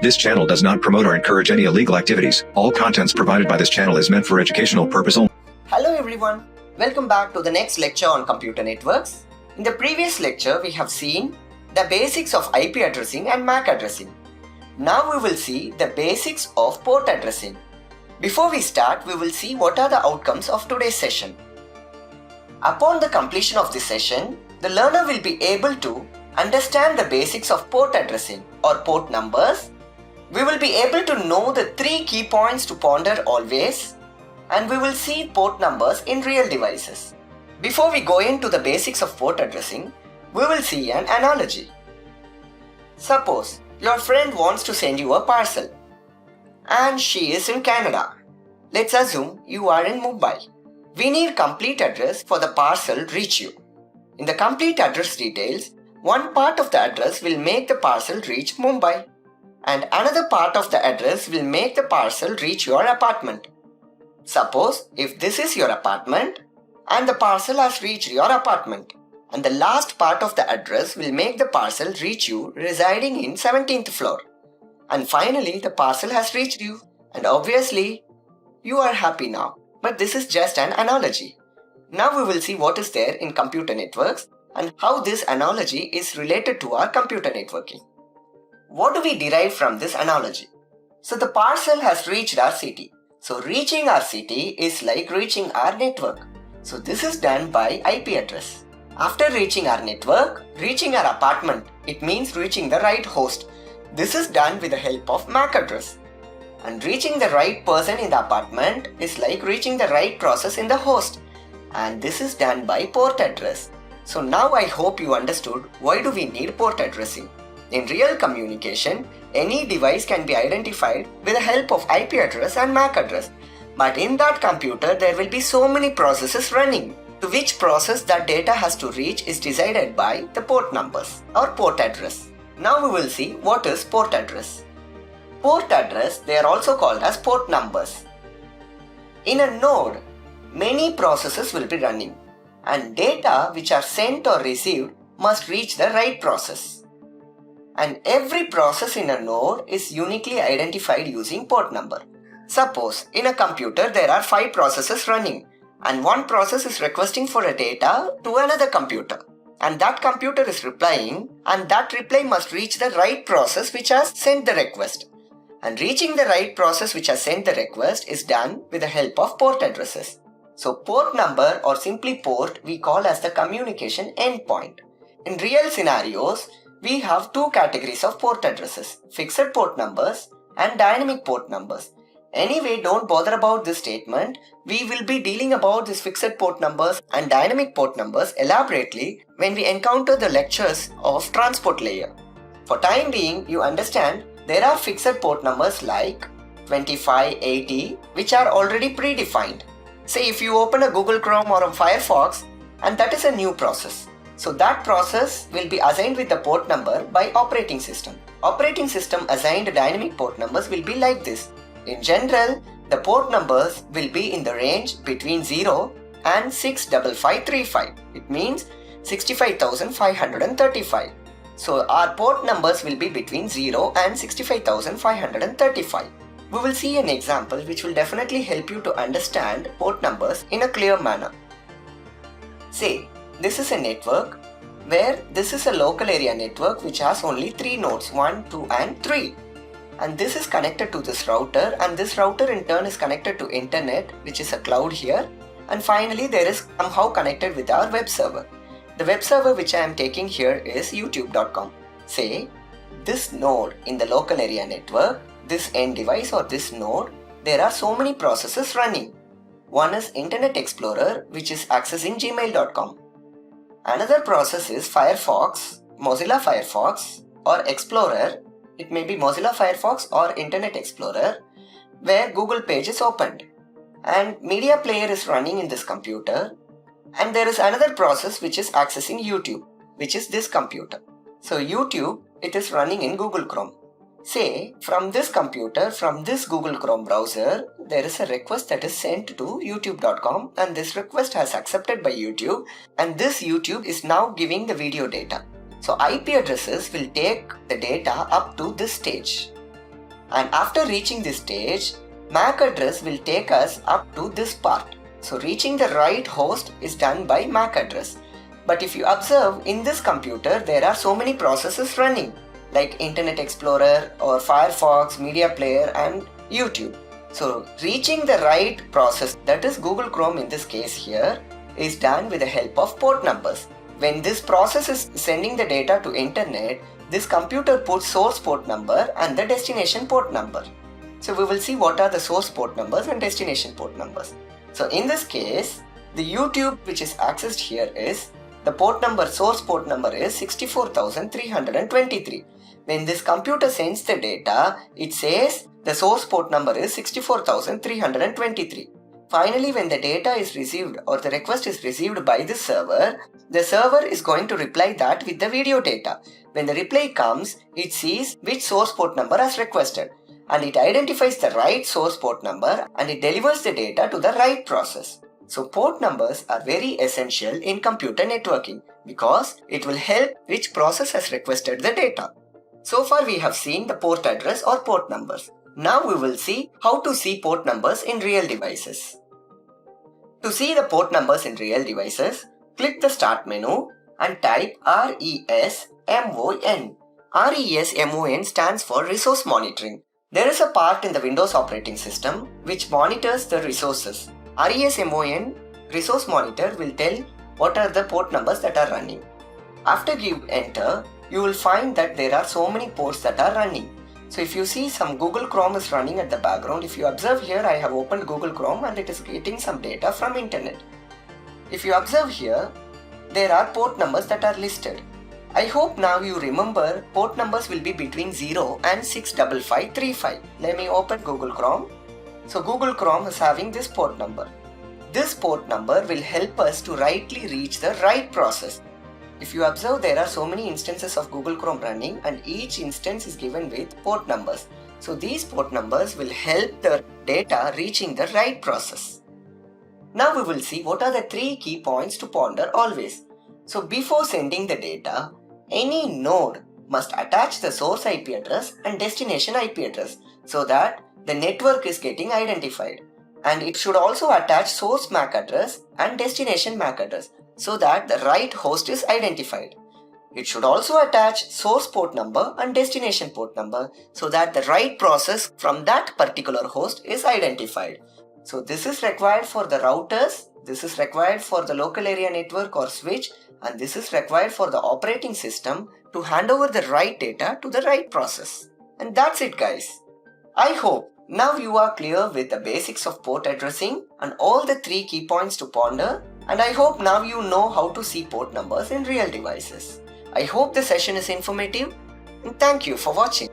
This channel does not promote or encourage any illegal activities. All contents provided by this channel is meant for educational purpose only. Hello everyone, welcome back to the next lecture on computer networks. In the previous lecture, we have seen the basics of IP addressing and MAC addressing. Now we will see the basics of port addressing. Before we start, we will see what are the outcomes of today's session. Upon the completion of this session, the learner will be able to understand the basics of port addressing or port numbers. We will be able to know the 3 key points to ponder always, and we will see port numbers in real devices. Before we go into the basics of port addressing, we will see an analogy. Suppose your friend wants to send you a parcel and she is in Canada. Let's assume you are in Mumbai. We need complete address for the parcel reach you. In the complete address details, one part of the address will make the parcel reach Mumbai, and another part of the address will make the parcel reach your apartment. Suppose if this is your apartment and the parcel has reached your apartment, and the last part of the address will make the parcel reach you residing in 17th floor. And finally the parcel has reached you, and obviously you are happy now. But this is just an analogy. Now we will see what is there in computer networks and how this analogy is related to our computer networking. What do we derive from this analogy? So the parcel has reached our city. So reaching our city is like reaching our network. So this is done by IP address. After reaching our network, reaching our apartment, it means reaching the right host. This is done with the help of MAC address. And reaching the right person in the apartment is like reaching the right process in the host. And this is done by port address. So now I hope you understood why do we need port addressing. In real communication, any device can be identified with the help of IP address and MAC address. But in that computer, there will be so many processes running. To which process that data has to reach is decided by the port numbers or port address. Now we will see what is port address. Port address, they are also called as port numbers. In a node, many processes will be running, and data which are sent or received must reach the right process. And every process in a node is uniquely identified using port number. Suppose in a computer there are 5 processes running, and one process is requesting for a data to another computer, and that computer is replying, and that reply must reach the right process which has sent the request. And reaching the right process which has sent the request is done with the help of port addresses. So port number, or simply port, we call as the communication endpoint. In real scenarios, we have 2 categories of port addresses, fixed port numbers and dynamic port numbers. Anyway, don't bother about this statement. We will be dealing about these fixed port numbers and dynamic port numbers elaborately when we encounter the lectures of transport layer. For time being, you understand there are fixed port numbers like 25, 80, which are already predefined. Say if you open a Google Chrome or a Firefox, and that is a new process. So that process will be assigned with the port number by operating system. Operating system assigned dynamic port numbers will be like this. In general, the port numbers will be in the range between 0 and 65535. It means 65,535. So our port numbers will be between 0 and 65,535. We will see an example which will definitely help you to understand port numbers in a clear manner. Say, this is a network where this is a local area network which has only 3 nodes, 1, 2 and 3. And this is connected to this router, and this router in turn is connected to internet, which is a cloud here, and finally there is somehow connected with our web server. The web server which I am taking here is youtube.com. Say, this node in the local area network, this end device or this node, there are so many processes running. One is Internet Explorer, which is accessing gmail.com. Another process is Firefox, Mozilla Firefox or Explorer. It may be Mozilla Firefox or Internet Explorer, where Google page is opened. And media player is running in this computer. And there is another process which is accessing YouTube, which is this computer. So YouTube, it is running in Google Chrome. Say, from this computer, from this Google Chrome browser, there is a request that is sent to youtube.com, and this request has accepted by YouTube, and this YouTube is now giving the video data. So IP addresses will take the data up to this stage. And after reaching this stage, MAC address will take us up to this part. So reaching the right host is done by MAC address. But if you observe, in this computer there are so many processes running, like Internet Explorer or Firefox, Media Player and YouTube. So reaching the right process, that is Google Chrome in this case here, is done with the help of port numbers. When this process is sending the data to internet, this computer puts source port number and the destination port number. So we will see what are the source port numbers and destination port numbers. So in this case, the YouTube which is accessed here is, the port number, source port number is 64323. When this computer sends the data, it says the source port number is 64323. Finally, when the data is received or the request is received by the server is going to reply that with the video data. When the reply comes, it sees which source port number has requested and it identifies the right source port number and it delivers the data to the right process. So port numbers are very essential in computer networking because it will help which process has requested the data. So far we have seen the port address or port numbers. Now we will see how to see port numbers in real devices. To see the port numbers in real devices, click the Start menu and type RESMON. RESMON stands for Resource Monitoring. There is a part in the Windows operating system which monitors the resources. RESMON Resource Monitor will tell what are the port numbers that are running. After you enter, you will find that there are so many ports that are running. So if you see, some Google Chrome is running at the background. If you observe here, I have opened Google Chrome and it is getting some data from internet. If you observe here, there are port numbers that are listed. I hope now you remember port numbers will be between 0 and 65535. Let me open Google Chrome. So Google Chrome is having this port number. This port number will help us to rightly reach the right process. If you observe, there are so many instances of Google Chrome running and each instance is given with port numbers. So these port numbers will help the data reaching the right process. Now we will see what are the 3 key points to ponder always. So before sending the data, any node must attach the source IP address and destination IP address so that the network is getting identified. And it should also attach source MAC address and destination MAC address so that the right host is identified. It should also attach source port number and destination port number so that the right process from that particular host is identified. So this is required for the routers, this is required for the local area network or switch, and this is required for the operating system to hand over the right data to the right process. And that's it, guys. I hope now you are clear with the basics of port addressing and all the 3 key points to ponder, and I hope now you know how to see port numbers in real devices. I hope the session is informative and thank you for watching.